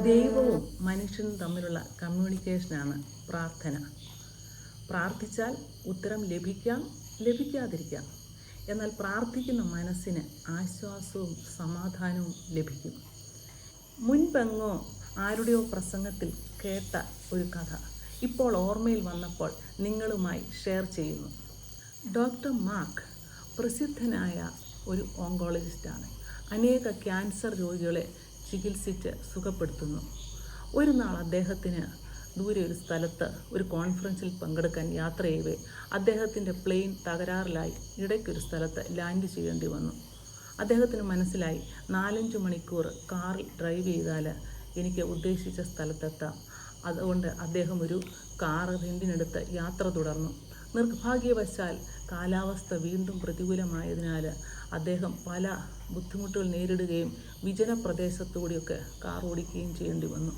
ദൈവവും മനുഷ്യനും തമ്മിലുള്ള കമ്മ്യൂണിക്കേഷനാണ് പ്രാർത്ഥന. പ്രാർത്ഥിച്ചാൽ ഉത്തരം ലഭിക്കാം, ലഭിക്കാതിരിക്കാം. എന്നാൽ പ്രാർത്ഥിക്കുന്ന മനസ്സിന് ആശ്വാസവും സമാധാനവും ലഭിക്കും. മുൻപെങ്ങോ ആരുടെയോ പ്രസംഗത്തിൽ കേട്ട ഒരു കഥ ഇപ്പോൾ ഓർമ്മയിൽ വന്നപ്പോൾ നിങ്ങളുമായി ഷെയർ ചെയ്യുന്നു. ഡോക്ടർ മാർക്ക് പ്രസിദ്ധനായ ഒരു ഓങ്കോളജിസ്റ്റാണ്. അനേക ക്യാൻസർ രോഗികളെ ചികിത്സിച്ച് സുഖപ്പെടുത്തുന്നു. ഒരു നാൾ അദ്ദേഹത്തിന് ദൂരെ ഒരു സ്ഥലത്ത് ഒരു കോൺഫറൻസിൽ പങ്കെടുക്കാൻ യാത്ര ചെയ്യവേ അദ്ദേഹത്തിൻ്റെ പ്ലെയിൻ തകരാറിലായി ഇടയ്ക്കൊരു സ്ഥലത്ത് ലാൻഡ് ചെയ്യേണ്ടി വന്നു. അദ്ദേഹത്തിന് മനസ്സിലായി 4-5 മണിക്കൂർ കാറിൽ ഡ്രൈവ് ചെയ്താൽ എനിക്ക് ഉദ്ദേശിച്ച സ്ഥലത്തെത്താം. അതുകൊണ്ട് അദ്ദേഹം ഒരു കാർ റെൻറ്റിനെടുത്ത് യാത്ര തുടർന്നു. നിർഭാഗ്യവശാൽ കാലാവസ്ഥ വീണ്ടും പ്രതികൂലമായതിനാൽ അദ്ദേഹം പല ബുദ്ധിമുട്ടുകൾ നേരിടുകയും വിജന പ്രദേശത്തുകൂടിയൊക്കെ കാർ ഓടിക്കുകയും ചെയ്യേണ്ടി വന്നു.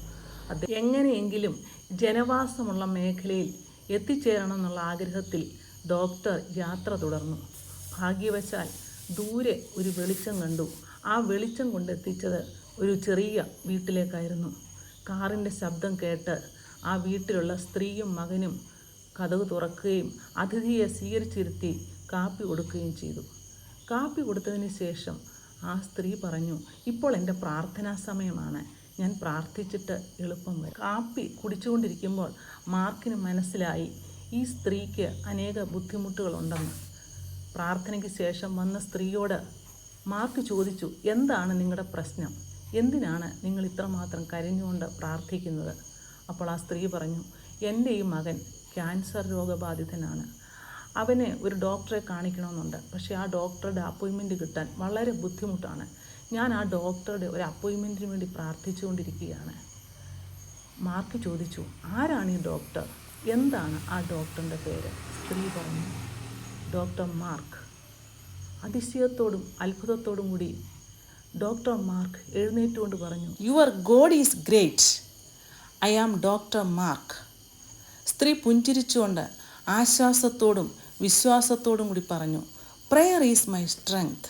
എങ്ങനെയെങ്കിലും ജനവാസമുള്ള മേഖലയിൽ എത്തിച്ചേരണം എന്നുള്ള ആഗ്രഹത്തിൽ ഡോക്ടർ യാത്ര തുടർന്നു. ഭാഗ്യവശാൽ ദൂരെ ഒരു വെളിച്ചം കണ്ടു. ആ വെളിച്ചം കൊണ്ടെത്തിച്ചത് ഒരു ചെറിയ വീട്ടിലേക്കായിരുന്നു. കാറിൻ്റെ ശബ്ദം കേട്ട് ആ വീട്ടിലുള്ള സ്ത്രീയും മകനും കതക് തുറക്കുകയും അതിഥിയെ സ്വീകരിച്ചിരുത്തി കാപ്പി കൊടുക്കുകയും ചെയ്തു. കാപ്പി കൊടുത്തതിന് ശേഷം ആ സ്ത്രീ പറഞ്ഞു, ഇപ്പോൾ എൻ്റെ പ്രാർത്ഥനാ സമയമാണ്, ഞാൻ പ്രാർത്ഥിച്ചിട്ട് എളുപ്പം വരും. കാപ്പി കുടിച്ചുകൊണ്ടിരിക്കുമ്പോൾ മാർക്കിന് മനസ്സിലായി ഈ സ്ത്രീക്ക് അനേക ബുദ്ധിമുട്ടുകളുണ്ടെന്ന്. പ്രാർത്ഥനയ്ക്ക് ശേഷം വന്ന സ്ത്രീയോട് മാർക്ക് ചോദിച്ചു, എന്താണ് നിങ്ങളുടെ പ്രശ്നം? എന്തിനാണ് നിങ്ങൾ ഇത്രമാത്രം കരഞ്ഞുകൊണ്ട് പ്രാർത്ഥിക്കുന്നത്? അപ്പോൾ ആ സ്ത്രീ പറഞ്ഞു, എൻ്റെ ഈ മകൻ ക്യാൻസർ രോഗബാധിതനാണ്. അവന് ഒരു ഡോക്ടറെ കാണിക്കണമെന്നുണ്ട്. പക്ഷേ ആ ഡോക്ടറുടെ അപ്പോയിൻമെൻറ്റ് കിട്ടാൻ വളരെ ബുദ്ധിമുട്ടാണ്. ഞാൻ ആ ഡോക്ടറുടെ ഒരു അപ്പോയിൻമെൻറ്റിന് വേണ്ടി പ്രാർത്ഥിച്ചുകൊണ്ടിരിക്കുകയാണ്. മാർക്ക് ചോദിച്ചു, ആരാണ് ഈ ഡോക്ടർ? എന്താണ് ആ ഡോക്ടറിൻ്റെ പേര്? സ്ത്രീ പറഞ്ഞു, ഡോക്ടർ മാർക്ക്. അതിശയത്തോടും അത്ഭുതത്തോടും കൂടി ഡോക്ടർ മാർക്ക് എഴുന്നേറ്റുകൊണ്ട് പറഞ്ഞു, your god is great. I am doctor Mark. സ്ത്രീ പുഞ്ചിരിച്ചുകൊണ്ട് ആശ്വാസത്തോടും വിശ്വാസത്തോടും കൂടി പറഞ്ഞു, പ്രെയർ ഈസ് മൈ സ്ട്രെങ്ത്.